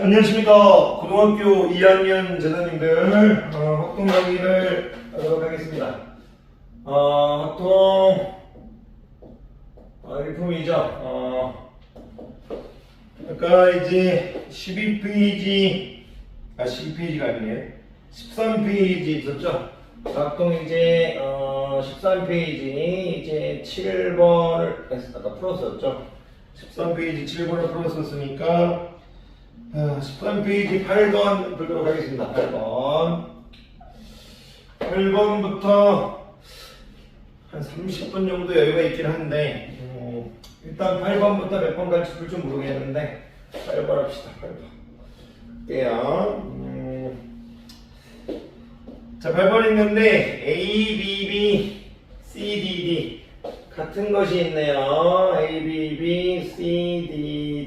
안녕하십니까. 고등학교 2학년 재단님들 활동 강의를 하도록 하겠습니다. 활동 일품이죠. 아까 이제 12페이지가 아니네요. 13페이지 있었죠. 활동 이제 13페이지 이제 7번을 아까 풀었었죠. 13페이지 7번을 풀었었으니까 13페이지 8번 보도록 하겠습니다. 8번부터 한 30분 정도 여유가 있긴 한데 일단 8번부터 몇 번 같이 풀 줄 모르겠는데 8번 합시다. 8번 할게요. 자, 8번 있는데 A, B, B, C, D, D 같은 것이 있네요. A, B, B, C, D,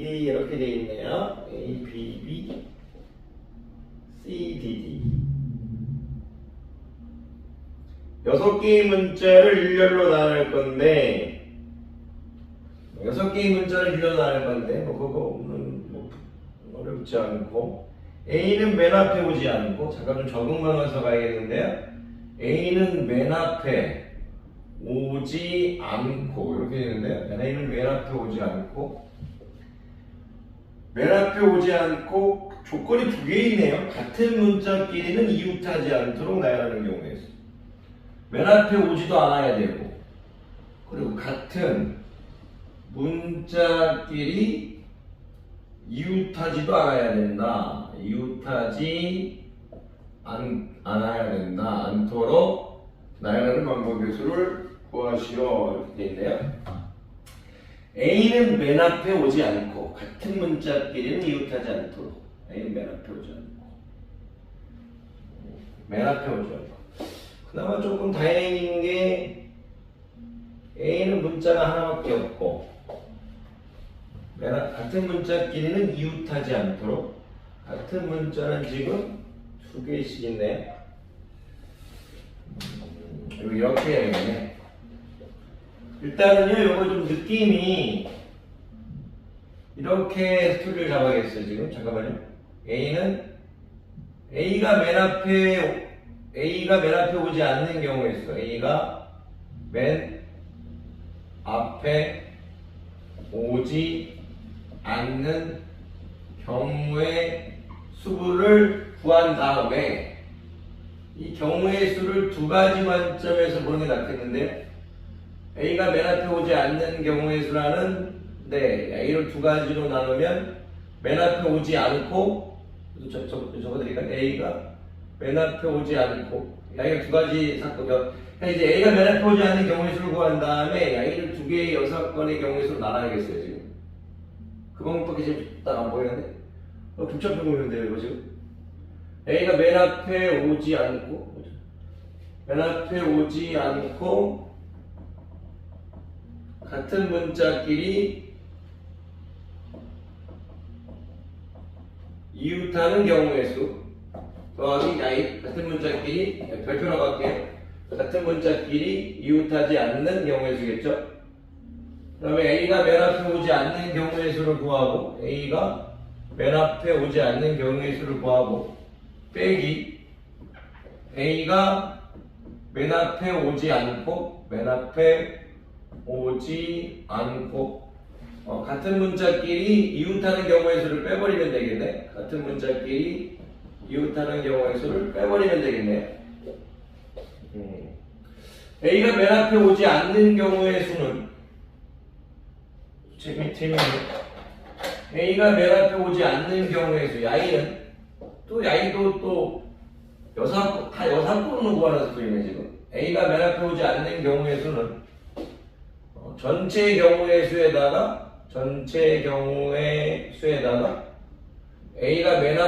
D 이렇게 되어 있네요. A, B, B, C, D, D 6개의 문자를 일렬로 나눌 건데 6개의 문자를 일렬로 나눌 건데 그거는 어렵지 않고 A는 맨 앞에 오지 않고 잠깐 좀 적응하면서 가야겠는데요. A는 맨 앞에 오지 않고 이렇게 되는데요. A는 맨 앞에 오지 않고 맨 앞에 오지 않고 조건이 2개 있네요. 같은 문자끼리는 이웃하지 않도록 나열하는 경우에 맨 앞에 오지도 않아야 되고 그리고 같은 문자끼리 이웃하지도 않아야 된다. 이웃하지 않아야 된다. 않도록 나열하는 방법의 수를 구하시오. 이렇게 되어 있네요. A는 맨 앞에 오지 않고 같은 문자끼리는 이웃하지 않도록 A는 맨 앞에 오지 않고 맨 앞에 오지 않고 그나마 조금 다행인 게 A는 문자가 하나밖에 없고 같은 문자끼리는 이웃하지 않도록 같은 문자는 지금 2개씩 있네. 이렇게 해야겠네. 일단은요, 요거 좀 느낌이 이렇게 스토리를 잡아야겠어요. 지금 잠깐만요. A가 맨 앞에 오지 않는 경우에 있어. A가 맨 앞에 오지 않는 경우의 수를 구한 다음에 이 경우의 수를 2가지 관점에서 보는 게 낫겠는데 A가 맨 앞에 오지 않는 경우의 수라는 A를 2가지로 나누면 맨 앞에 오지 않고 적어드리니까 A가 맨 앞에 오지 않고 A가 2가지 샀거든요. 이제 A가 맨 앞에 오지 않는 경우의 수를 구한 다음에 A를 2개의 6건의 경우의 수로 나눠야겠어요. 지금 그 방법밖에 지금 딱 안 보이는데 복잡해 보이는데요. 이거 지금 A가 맨 앞에 오지 않고 같은 문자끼리 이웃하는 경우의 수 더하기 같은 문자끼리 별표라고 할게요. 같은 문자끼리 이웃하지 않는 경우의 수겠죠. 그 다음에 A가 맨 앞에 오지 않는 경우의 수를 구하고 A가 맨 앞에 오지 않는 경우의 수를 구하고 빼기 A가 맨 앞에 오지 않고 같은 문자끼리 이웃하는 경우의 수를 빼버리면 되겠네. 같은 문자끼리 이웃하는 경우의 수를 빼버리면 되겠네. A가 맨 앞에 오지 않는 경우의 수는 재밌네. A가 맨 앞에 오지 않는 경우의 수 야이는 또 다 여사건으로 구하는 수이네. 지금 A가 맨 앞에 오지 않는 경우의 수는 전체 경우의 수에다가 A가 맨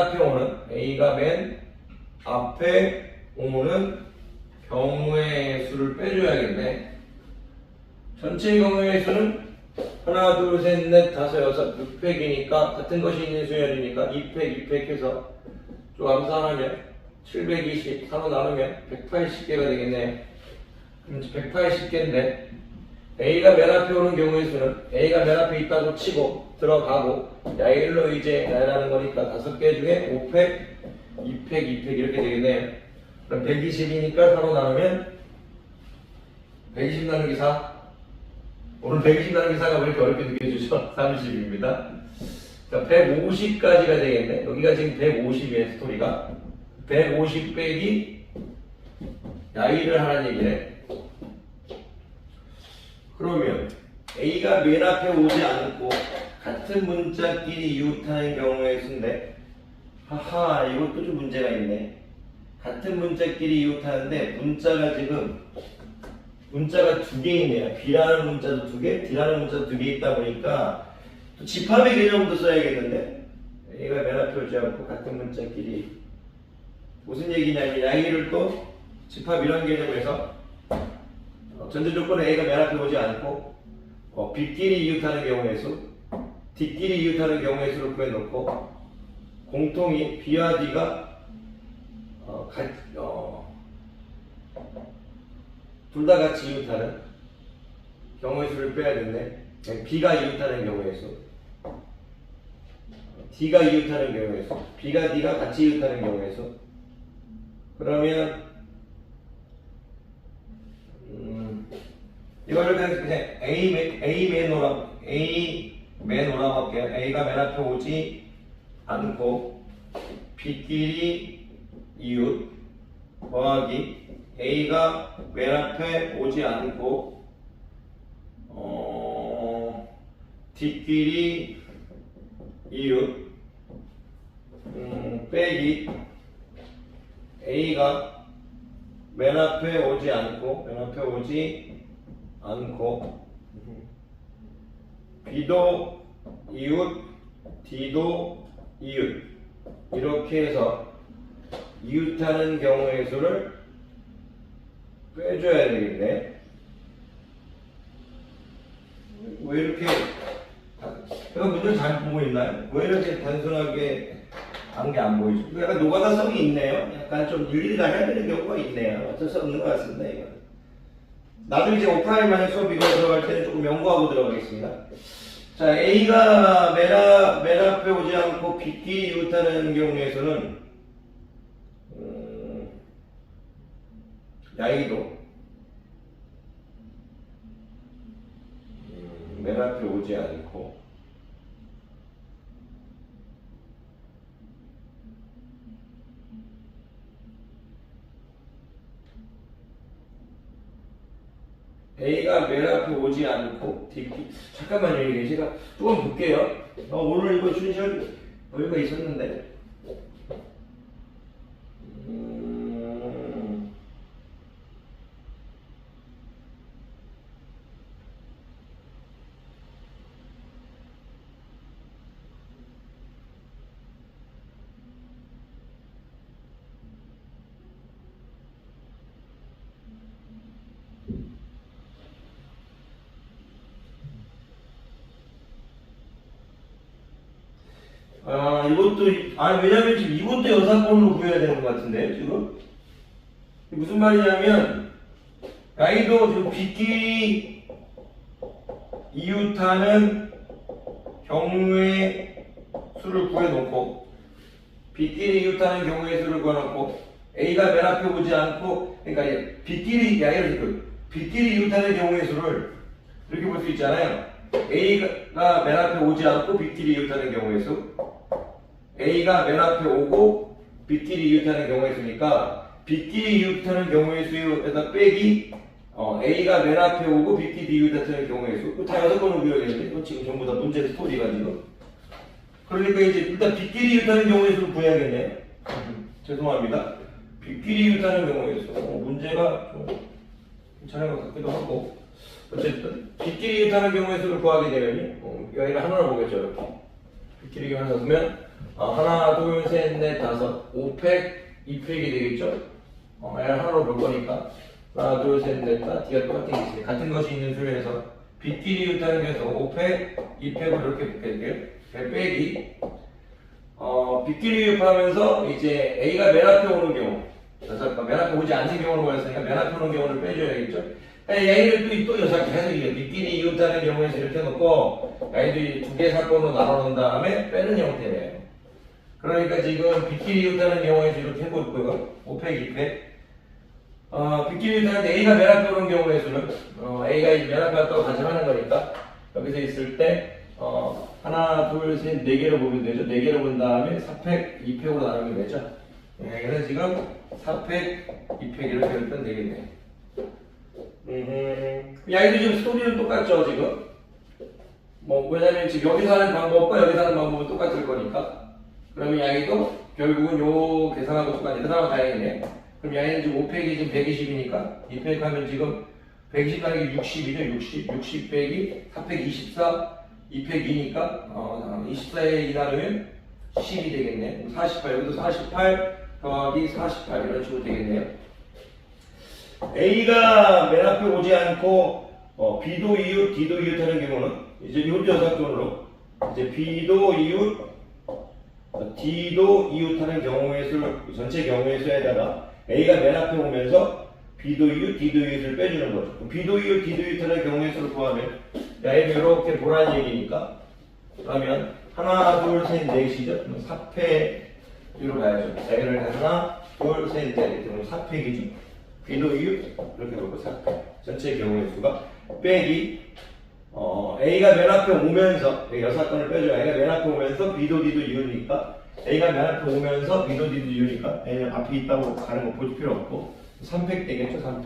앞에 오는 경우의 수를 빼줘야겠네. 전체 경우의 수는 하나, 둘, 셋, 넷, 다섯, 여섯, 6팩이니까 같은 것이 있는 수열이니까 2팩 해서 좀 암산하면 720, 4로 나누면 180개가 되겠네. 그럼 180개인데 A가 맨 앞에 오는 경우의 수는 A가 맨 앞에 있다고 치고 들어가고 야 1로 이제 라는 거니까 5개 중에 5팩, 2팩, 2팩 이렇게 되겠네요. 그럼 120이니까 4로 나누면 120 나누기 4. 오늘 120 나누기 4가 왜 이렇게 어렵게 느껴지죠? 30입니다. 자, 150까지가 되겠네. 여기가 지금 150이에요, 스토리가. 150 빼기 야이를 하라는 얘기네. 그러면 A가 맨 앞에 오지 않고 같은 문자끼리 이웃하는 경우의 수인데, 하하, 이것도 좀 문제가 있네. 같은 문자끼리 이웃하는데 문자가 두 개 있네요. B라는 문자도 두 개, D라는 문자도 두 개 있다 보니까 또 집합의 개념도 써야겠는데, A가 맨 앞에 오지 않고 같은 문자끼리 무슨 얘기냐면 양의를 또 집합 이런 개념에서 전제 조건은 A가 맨 앞에 오지 않고 B끼리 이웃하는 경우의 수, D끼리 이웃하는 경우의 수를 구해놓고 공통이 B와 D가 둘 다 같이 이웃하는 경우의 수를 빼야 되는데 B가 이웃하는 경우의 수, D가 이웃하는 경우의 수, B가 D가 같이 이웃하는 경우의 수. 그러면 이거를 그냥 A 맨 오라고 할게요. A가 맨 앞에 오지 않고 B끼리 이웃 더하기 A가 맨 앞에 오지 않고 D끼리 이웃 빼기 A가 맨 앞에 오지 않고 B도 이웃, D도 이웃 이렇게 해서 이웃하는 경우의 수를 빼줘야 되겠네. 왜 이렇게 제가 문제를 잘 보고 있나요? 왜 이렇게 단순하게 한 게 안 보이죠? 약간 노가다성이 있네요. 약간 좀 일일이 다 해야 되는 경우가 있네요. 어쩔 수 없는 것 같습니다. 이거. 나중에 이제 오프라인 만약 수업 이거 들어갈 때는 조금 연구하고 들어가겠습니다. 자, A가 맨 앞에 오지 않고 B끼리 이웃하는 경우에서는 야이도 맨 앞에 오지 않고 A가 맨 앞에 오지 않고 잠깐만요. 이게 제가 조금 볼게요. 오늘 이거 쉬는 시간 여유가 있었는데 왜냐면 지금 이것도 여사건으로 구해야 되는 것 같은데, 지금? 무슨 말이냐면, 야이도 지금 B끼리 이웃하는 경우의 수를 구해놓고, B끼리 이웃하는 경우의 수를 구해놓고, A가 맨 앞에 오지 않고, 그러니까 B끼리 이웃하는 경우의 수를 이렇게 볼 수 있잖아요. A가 맨 앞에 오지 않고 B끼리 이웃하는 경우의 수, A가 맨 앞에 오고 B끼리 이웃하는 경우의 수니까 B끼리 이웃하는 경우의 수에다 빼기 A가 맨 앞에 오고 B끼리 이웃하는 경우의 수. 다 6번으로 구해야겠는데 이건 지금 전부 다 문제 스토리가 지금. 그러니까 이제 일단 B끼리 이웃하는 경우의 수를 구해야겠네요. 죄송합니다. B끼리 이웃하는 경우의 수. 문제가 좀 괜찮은 것 같기도 하고. 어쨌든 B끼리 이웃하는 경우의 수를 구하게 되면 여기를 하나로 보겠죠. 이렇게 B끼리 이웃하면 하나, 둘, 셋, 넷, 다섯, 5팩, 2팩이 되겠죠? 하나로 볼 거니까 하나, 둘, 셋, 넷, 다 D가 똑같은 게 있어요. 같은 것이 있는 수에서 B끼리 이웃하는 게서 5팩, 2팩을 이렇게 볼게요. 빼기 B끼리 이웃하면서 이제 A가 맨 앞에 오는 경우, 맨 앞에 오지 않는 경우를 보였으니까 맨 앞에 오는 경우를 빼줘야겠죠? A를 또 여섯 개 해서 이게 빗길이 이웃하는 경우에서 이렇게 해놓고 A도 두 개 사건으로 나눠놓은 다음에 빼는 형태예요. 그러니까 지금 빗길이 이웃하는 경우에서 이렇게 해볼고요. 5팩, 2팩. 빗길이 이웃하는 A가 맨 앞에 오는 경우에서는 A가 이제 맨 앞에 왔다고 가정하는 거니까 여기서 있을 때 하나, 둘, 셋, 네 개로 보면 되죠. 네 개로 본 다음에 4팩, 2팩으로 나누면 되죠. 그래서 지금 4팩, 2팩 이렇게 하면 되겠네요. 야이도 지금 스토리는 똑같죠, 지금? 왜냐면 지금 여기서 하는 방법과 여기서 하는 방법은 똑같을 거니까. 그러면 야이도 결국은 요 계산하고 똑같네. 그나마 다행이네. 그럼 야이는 지금 5팩이 지금 120이니까 2팩 하면 지금 120 하기 60이죠, 60 빼기 4팩 24, 2팩 2니까 24에 2 나누면 10이 되겠네. 48, 여기도 48 더하기 48 이런 식으로 되겠네요. A가 맨 앞에 오지 않고 B도 이웃, D도 이웃 하는 경우는 이제 이웃 여사건으로 이제 B도 이웃, D도 이웃 하는 경우의 수, 전체 경우의 수에다가 A가 맨 앞에 오면서 B도 이웃, D도 이웃을 빼주는 거죠. B도 이웃, D도 이웃 하는 경우의 수를 구하면 A는 이렇게 보라는 얘기니까 그러면 하나, 둘, 셋, 넷이죠. 4팩으로 가야죠. A를 하나, 둘, 셋, 넷 이렇게 보면 4팩이죠. B도 이웃 이렇게 보고 4팩 전체 경우의 수가 빼기 A가 맨 앞에 오면서 여섯 건을 빼줘요. A가 맨 앞에 오면서 B도 D도 이웃이니까 A가 맨 앞에 오면서 B도 D도 이웃이니까 A는 앞에 있다고 가는 거 볼 필요 없고 3팩 되겠죠. 3팩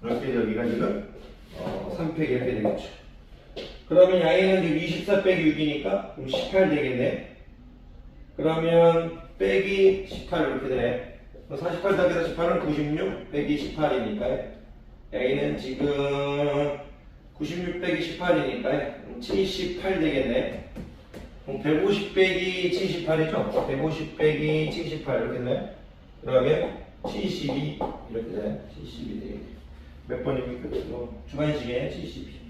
이렇게 여기가 지금 3팩 이렇게 되겠죠. 그러면 A는 지금 24 빼기 6이니까 그럼 18 되겠네. 그러면 빼기 18 이렇게 되네. 48 더하기 18은 96 빼기 18이니까요. A는 지금 96 빼기 18이니까요. 78 되겠네. 150 빼기 78이죠? 150 빼기 78 이렇게 되네. 그러면 72 이렇게 되네. 72 되겠네. 몇 번입니까? 주관식에 72.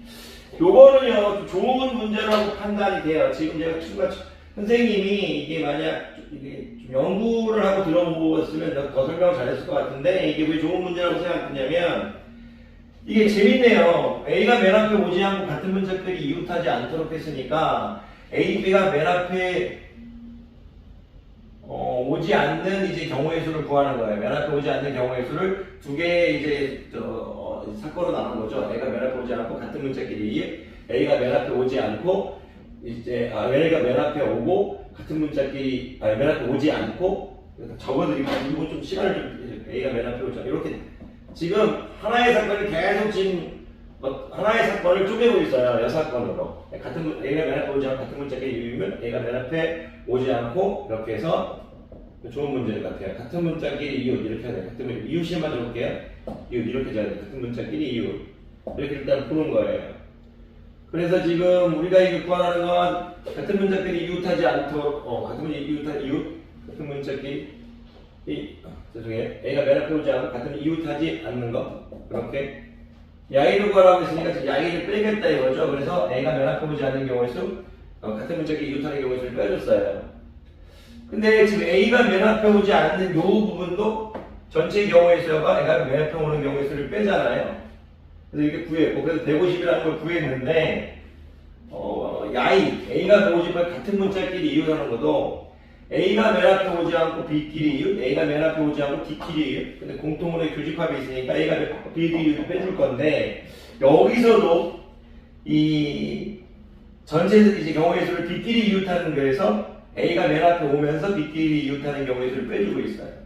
요거는요, 좋은 문제라고 판단이 돼요. 지금 제가 선생님이 이게 만약 이게 좀 연구를 하고 들어보았으면 더 설명을 잘했을 것 같은데 이게 왜 좋은 문제라고 생각했냐면 이게 재밌네요. A가 맨 앞에 오지 않고 같은 문자끼리 이웃하지 않도록 했으니까 A, B가 맨 앞에 오지 않는 이제 경우의 수를 구하는 거예요. 맨 앞에 오지 않는 경우의 수를 두 개의 이제 사건으로 나눈 거죠. A가 맨 앞에 오지 않고 같은 문자끼리 A가 맨 앞에 오지 않고 이제 A가 맨 앞에 오고 같은 문자끼리 맨 앞에 오지 않고 적어드리고 그리고 좀 시간을 좀 A가 맨 앞에 오지 않고 이렇게 지금 하나의 사건을 계속 지금 하나의 사건을 쪼개고 있어요. 여사건으로 같은 A가 맨 앞에 오지 않고 같은 문자끼리 이으면 A가 맨 앞에 오지 않고 이렇게 해서 좋은 문제 같아요. 같은 문자끼리 이웃 이렇게 해야 돼요. 같은 문자 이웃이만 적을게요. 이웃 이렇게 해야 돼요. 같은 문자끼리 이웃 이렇게 일단 푸는 거예요. 그래서 지금 우리가 이거 구하는 건 같은 문자끼리 이웃하지 않도록 같은 문자 이웃 같은 문자끼리 죄송해요. A가 맨 앞에 오지 않고 같은 이웃하지 않는 거 그렇게 야이를 구하라고 했으니까 야이를 빼겠다 이거죠. 그래서 A가 맨 앞에 오지 않는 경우의 수 같은 문자끼리 이웃하는 경우의 수를 빼줬어요. 근데 지금 A가 맨 앞에 오지 않는 요 부분도 전체 경우의 수가 A가 맨 앞에 오는 경우의 수를 빼잖아요. 그래서 이렇게 구했고, 그래서 150이라는 걸 구했는데, A가 150을 같은 문자끼리 이웃하는 것도 A가 맨 앞에 오지 않고 B끼리 이웃, A가 맨 앞에 오지 않고 D끼리 이웃. 근데 공통으로 교집합이 있으니까 A가 B끼리 이웃을 빼줄 건데, 여기서도 이 전체 이제 경우의 수를 B끼리 이웃하는 거에서 A가 맨 앞에 오면서 B끼리 이웃하는 경우의 수를 빼주고 있어요.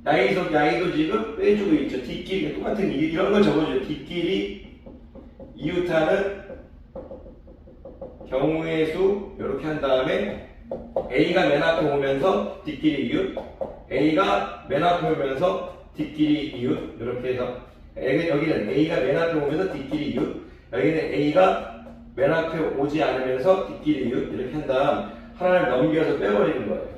야이도 지금 빼주고 있죠. D끼리 똑같은 이런 걸 적어줘요. D끼리 이웃하는 경우의 수 이렇게 한 다음에 A가 맨 앞에 오면서 D끼리 이웃, A가 맨 앞에 오면서 D끼리 이웃 이렇게 해서 여기는 A가 맨 앞에 오면서 D끼리 이웃, 여기는 A가 맨 앞에 오지 않으면서 D끼리 이웃 이렇게 한 다음 하나를 넘겨서 빼버리는 거예요.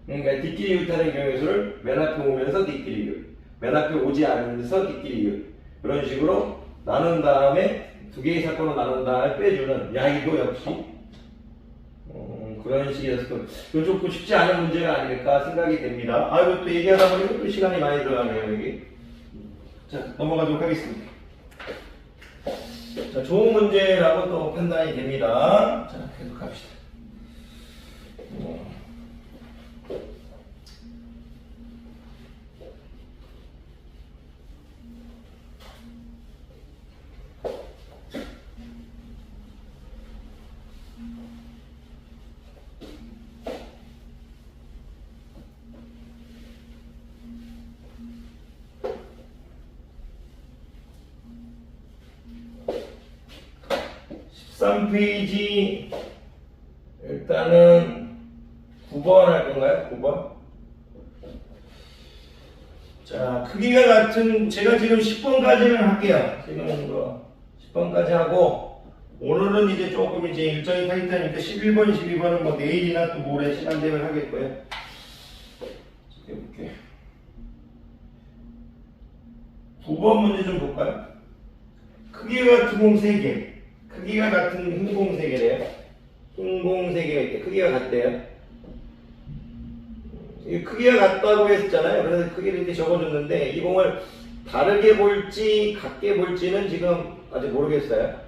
그러니까 D끼리 이웃하는 경우의 수를 맨 앞에 오면서 D끼리 이웃, 맨 앞에 오지 않으면서 D끼리 이웃 이런 식으로 나눈 다음에 두 개의 사건으로 나눈 다음에 빼주는 야이도 역시 그런 식이어서 좀 쉽지 않은 문제가 아닐까 생각이 됩니다. 이거 또 얘기하다 보니까 또 시간이 많이 들어가네요 여기. 자, 넘어가도록 하겠습니다. 자, 좋은 문제라고 또 판단이 됩니다. 자, 계속 갑시다. 13페이지 일단은 9번 할 건가요? 9번. 자, 크기가 같은 제가 지금 10번까지는 할게요. 지금 이거 10번까지 하고 오늘은 이제 조금 이제 일정이 타이트하니까 11번, 12번은 뭐 내일이나 또 모레 시간 되면 하겠고요. 해볼게요. 9번 문제 좀 볼까요? 크기가 같은 공 3개. 크기가 같은 흰 공 3개래요. 흰 공 3개가 있대. 크기가 같대요. 이 크기가 같다고 했잖아요. 그래서 크기를 이렇게 적어줬는데 이 공을 다르게 볼지 같게 볼지는 지금 아직 모르겠어요.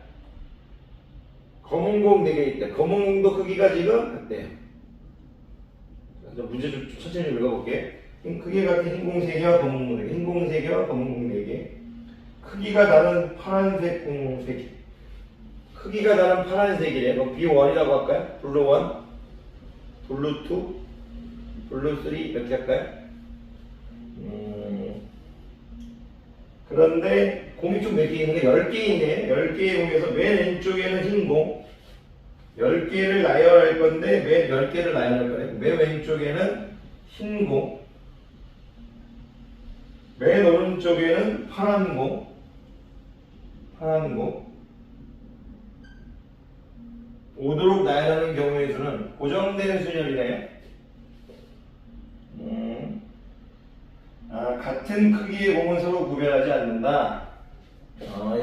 검은 공 4개 있대. 검은 공도 크기가 지금 같대요. 문제 좀 천천히 읽어볼게요. 크기가 같은 흰 공 3개와 검은 공 4개. 흰 공 3개와 검은 공 4개. 크기가 다른 파란색 공 3개. 크기가 다른 파란색이래. 그럼 B1이라고 할까요? 블루 1, 블루 2, 블루 3 이렇게 할까요? 그런데 공이 좀 몇 개 있는 게 10개 있네. 10개의 공에서 맨 왼쪽에는 흰 공 10개를 나열할 건데 맨 10개를 나열할 거예요. 맨 왼쪽에는 흰 공, 맨 오른쪽에는 파란 공, 오도록 나열하는 경우의 수는 고정된 수열이네요. 같은 크기의 공은 서로 구별하지 않는다.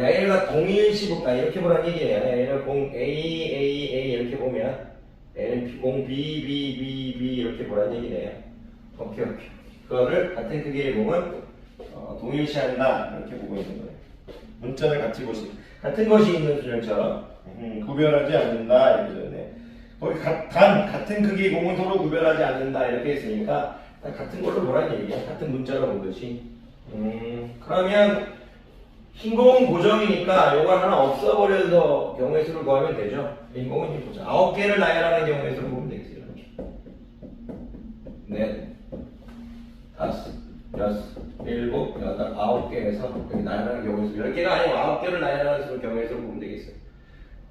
얘가 동일시 볼까 이렇게 보라는 얘기예요. 얘를 공 A 이렇게 보면 얘는 공 B 이렇게 보라는 얘기네요. 오케이. 그거를 같은 크기의 공은 동일시한다 이렇게 보고 있는 거예요. 문자를 같은 것이 있는 수열처럼 구별하지 않는다 이렇게 거기 같은 크기의 공은 서로 구별하지 않는다 이렇게 했으니까 같은 걸로 보라는 얘기야. 같은 문자로 보듯이. 그러면 흰 공은 고정이니까 요걸 하나 없어버려서 경우의 수를 구하면 되죠. 흰 공은 흰 고정. 9개를 나열하는 경우의 수를 보면 되겠어요. 이렇게. 넷, 다섯, 여섯, 일곱, 여덟, 9개에서 여기 나열하는 경우의 수 10개가 아니고 9개를 나열하는 경우의 수를 보면 되겠어요.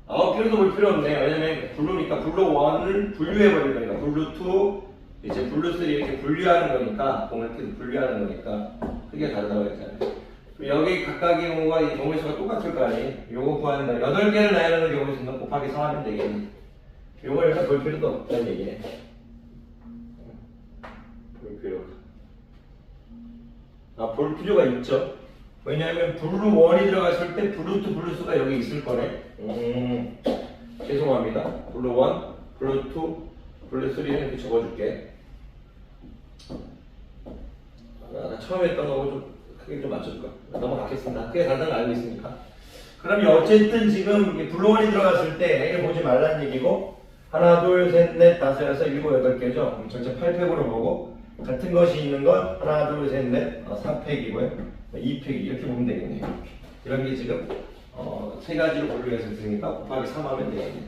9개로도 볼 필요 없네요. 왜냐면 블루니까 블루 1을 분류해버릴 거니까 블루 2 이제 블루 3 이렇게 분류하는 거니까 공을 이렇게 분류하는 거니까 크기가 다르다고 했잖아요. 여기 각각의 경우가 이 경우의 수가 똑같을 거 아니에요. 요거 구한다. 8개를 나열하는 경우의 수는 곱하기 4 하면 되겠네. 요걸 일단 볼 필요도 없다는 얘기네. 볼 필요가 있죠. 왜냐하면 블루 1이 들어갔을 때 블루 2, 블루 3가 여기 있을 거네. 죄송합니다. 블루 1, 블루 2, 블루 3는 이렇게 적어줄게. 처음에 했던 거하고 좀 크게 좀 맞춰줄까? 넘어가겠습니다. 크게 다른 걸 알고 있으니까. 그러면 어쨌든 지금 블루 1이 들어갔을 때 애를 보지 말라는 얘기고 하나, 둘, 셋, 넷, 다섯, 여섯, 일곱, 8개죠. 전체 8팩으로 보고 같은 것이 있는 건 하나, 둘, 셋, 넷, 4팩이고요. 2팩 이렇게 보면 되겠네요. 이런 게 지금 세 가지로 분류해서 있으니까 곱하기 3 하면 되겠네요.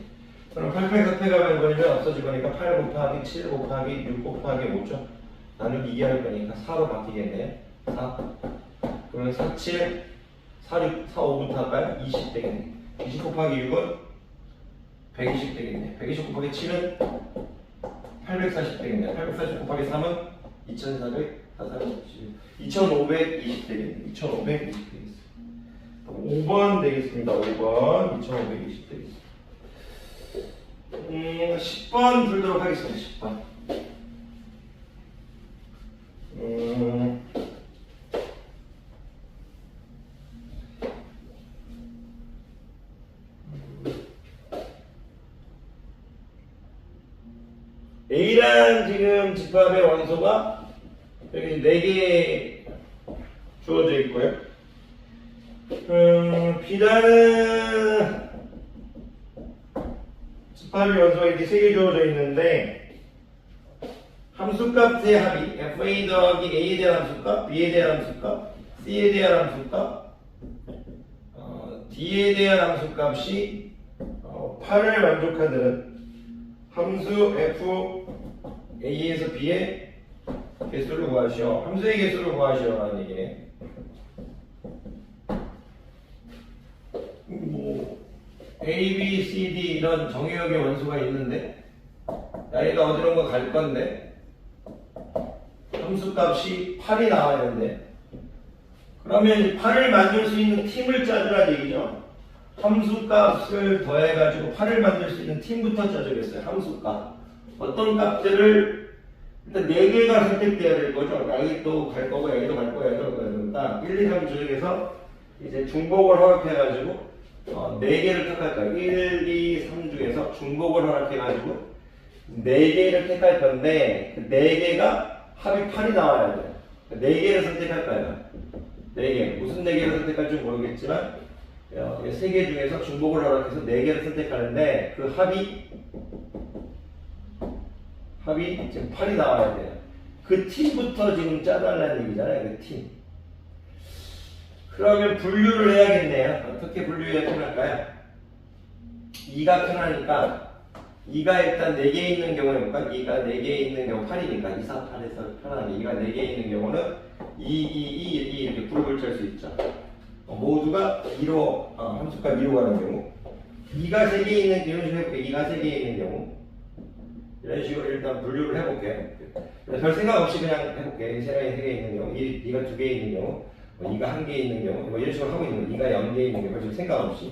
그럼 8팩, 4팩 하면 버리면 없어질 거니까 8 곱하기 7 곱하기 6 곱하기 5죠. 나누기 2 할 거니까 4로 바뀌겠네요. 4. 그러면 4, 7, 4, 6, 4, 5부터 할까요? 20 되겠네. 20 곱하기 6은 120 되겠네. 120 곱하기 7은 840 되겠네. 840 곱하기 3은 2400, 2520 되겠네. 2520 되겠습니다. 5번 되겠습니다. 5번 2520 되겠습니다. 10번 풀도록 하겠습니다. 10번. A라는 지금 집합의 원소가 여기 4개 주어져 있고요. 비단은 18일 원소가 이렇게 3개 주어져 있는데 함수값의 합이 fa 더하기 a에 대한 함수값, b에 대한 함수값, c에 대한 함수값, d에 대한 함수값이 8을 만족하는 함수 f a에서 b의 개수를 구하시오. 함수의 개수를 구하시오 라는 얘기네. 뭐 A, B, C, D 이런 정의역의 원소가 있는데 얘가 어디론가 갈 건데 함수값이 8이 나와야 되는데 그러면 8을 만들 수 있는 팀을 짜주란 얘기죠. 함수값을 더해가지고 8을 만들 수 있는 팀부터 짜주겠어요. 함수값 어떤 값들을 일단 4개가 선택되어야 될 거죠. 여기도 갈 거고 여기도 갈 거고 여기도 갈 거니까 1, 2, 3 중에서 이제 중복을 허락해가지고 4개를 택할 거예요. 1, 2, 3 중에서 중복을 허락해가지고 4개를 택할 건데 그 4개가 합이 8이 나와야 돼요. 4개를 선택할 거예요. 4개. 무슨 4개를 선택할지 모르겠지만 3개 중에서 중복을 허락해서 4개를 선택하는데 그 합이 지금 8이 나와야 돼요. 그 팀부터 지금 짜달라는 얘기잖아요. 그 팀. 그러면 분류를 해야겠네요. 어떻게 분류해야 편할까요? 2가 편하니까 2가 일단 4개 있는 경우에 볼까? 2가 4개 있는 경우 8이니까 2, 4, 8에서 편하게 2가 4개 있는 경우는 2, 2, 2 이렇게 그룹을 짤 수 있죠. 모두가 2로 함수값 2로 가는 경우 2가 3개 있는 이런 식으로 해볼게요. 2가 3개 있는 경우 이런 식으로 일단 분류를 해볼게요. 별 생각 없이 그냥 해볼게요. 세상에 3개 있는 경우 2가 2개 있는 경우 2가 1개 있는 경우 뭐 이런 식으로 하고 있는 거예요. 2가 0개 있는 경우 지금 생각 없이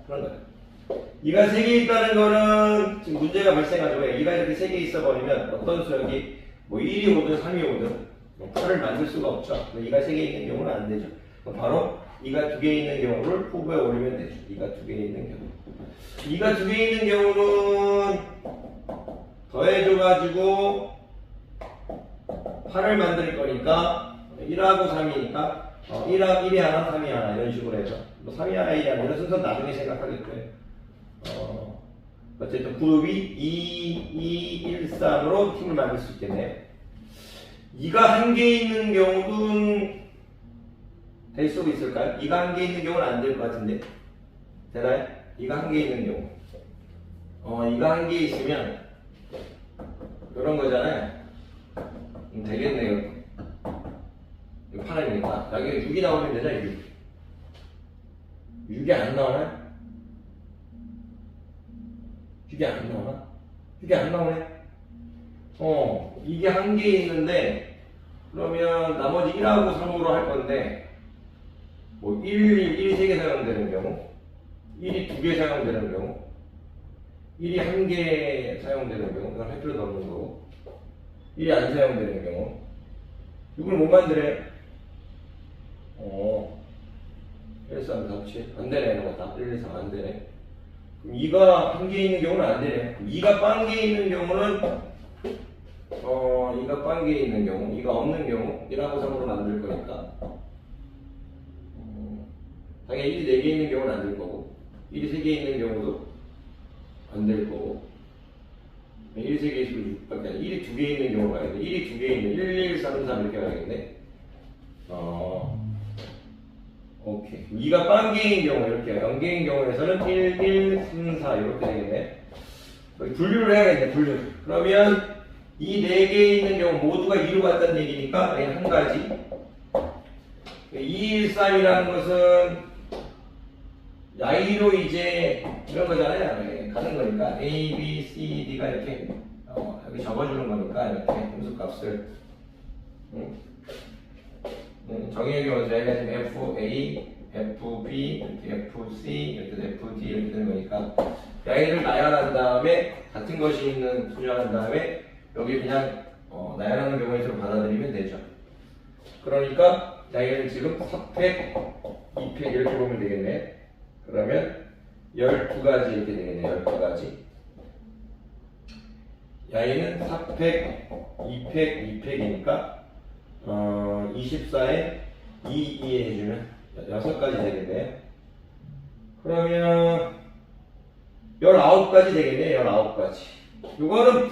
그런 거예요. 2가 3개 있다는 거는 지금 문제가 발생하죠. 왜? 2가 이렇게 3개 있어 버리면 어떤 수역이 뭐 1이 오든 3이 오든 8을 만들 수가 없죠. 2가 3개 있는 경우는 안 되죠. 바로 2가 2개 있는 경우를 후보에 올리면 되죠. 2가 2개 있는 경우 2가 2개 있는 경우는 더해줘가지고 8을 만들 거니까 1하고 3이니까 1이 하나, 3이 하나 이런 식으로 해서 뭐 3이 하나, 1이 하나 이런 순서 나중에 생각하겠고요. 어쨌든 그룹이 2, 2, 1, 3으로 팀을 만들 수 있겠네요. 2가 1개 있는 경우는 될 수 있을까요? 2가 1개 있는 경우는 안 될 것 같은데 되나요? 2가 1개 있는 경우 2가 1개 있으면 그런 거잖아요. 되겠네요. 이거 8이니까 여기 6이 나오면 되잖아요. 6이 안 나오나? 6이 안 나오나? 6이 안 나오네? 이게 1개 있는데 그러면 나머지 1하고 3으로 할 건데 뭐 1이 3개 사용되는 경우 1이 2개 사용되는 경우 1이 1개 사용되는 경우 그건 할 필요도 없는 거고 1이 안 사용되는 경우 6을 못 만들어요. 1, 3, 4, 7 안 되네. 이런 거 다 1, 2, 3 안 되네. 그럼 2가 1개 있는 경우는 안 되네. 2가 빵개 있는 경우는 2가 빵개 있는 경우 2가 없는 경우 1하고 3으로 만들 거니까 당연히 1이 4개 있는 경우는 안 될 거고 1이 3개 있는 경우도 안 될 거고 1이 3개 있으면 6밖에 아니라 1이 2개 있는 경우가 있는데 1이 2개 있는 1, 1, 3, 3 이렇게 가야겠네. 오케이. 2가 빵개인 경우 이렇게 0개인 경우에서는 1, 1, 3, 4 이렇게 되겠네. 분류를 해야겠네. 분류. 그러면 이 4개 있는 경우 모두가 2로 갔다는 얘기니까 그냥 한 가지 2, 1, 3이라는 것은 I로 이제 이런 거잖아요. 가는 거니까 A, B, C, D가 이렇게 여기 적어주는 거니까 이렇게 함수값을 정의역의 원소가 지금 F, A, F, B, 이렇게 F, C, 이렇게 F, D 이렇게 되는 거니까 라인을 나열한 다음에 같은 것이 있는 수정한 다음에 여기 그냥 나열하는 경우에 좀 받아들이면 되죠. 그러니까 라인을 지금 4팩, 2팩 이렇게 보면 되겠네. 그러면 12가지 이렇게 되겠네요. 12가지. 야이는 4팩, 2팩, 2팩이니까 24에 2, 2 해주면 6가지 되겠네요. 그러면 19가지 되겠네요. 19가지. 이거는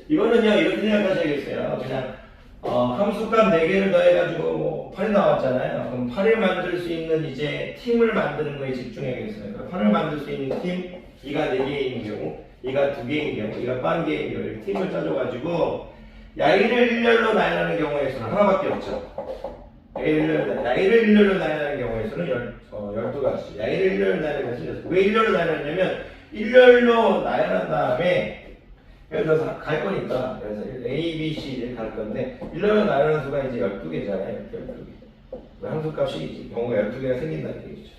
이거는요, 이렇게 생각하셔야겠어요. 그냥, 함수값 4개를 더해가지고 뭐 8이 나왔잖아요. 그럼 8을 만들 수 있는 이제 팀을 만드는 거에 집중해야겠어요. 그러니까 8을 만들 수 있는 팀, 이가 4개인 경우, 이가 2개인 경우, 이가 1개인 경우, 이렇게 팀을 짜줘가지고, 야이를 일렬로 나열하는 경우에서는 하나밖에 없죠. 야이를 일렬로 나열하는 경우에서는 12가지. 야이를 일렬로 나열하는 경우에서는 왜 일렬로 나열하냐면 일렬로 나열한 다음에 예를 들어서 갈 거니까 그래서 A, B, C를 갈 건데 일렬로 나열하는 수가 이제 12개잖아요. 이렇게 12개. 함수값이 이제 경우가 12개가 생긴다는 얘기죠.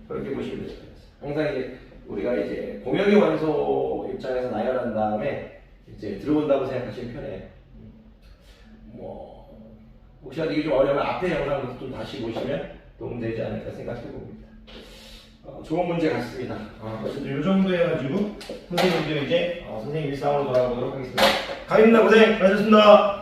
그렇게 보시면 돼요. 항상 이제 우리가 이제 공역의 원소 입장에서 나열한 다음에 이제 들어온다고 생각하시면 편해요. 혹시라도 이게 좀 어려우면 앞에 영상부터 좀 다시 보시면 도움되지 않을까 생각해 봅니다. 좋은 문제 같습니다. 어쨌든 이 정도 해가지고 선생님도 이제 선생님 일상으로 돌아가보도록 하겠습니다. 강입니다. 고생 많으셨습니다.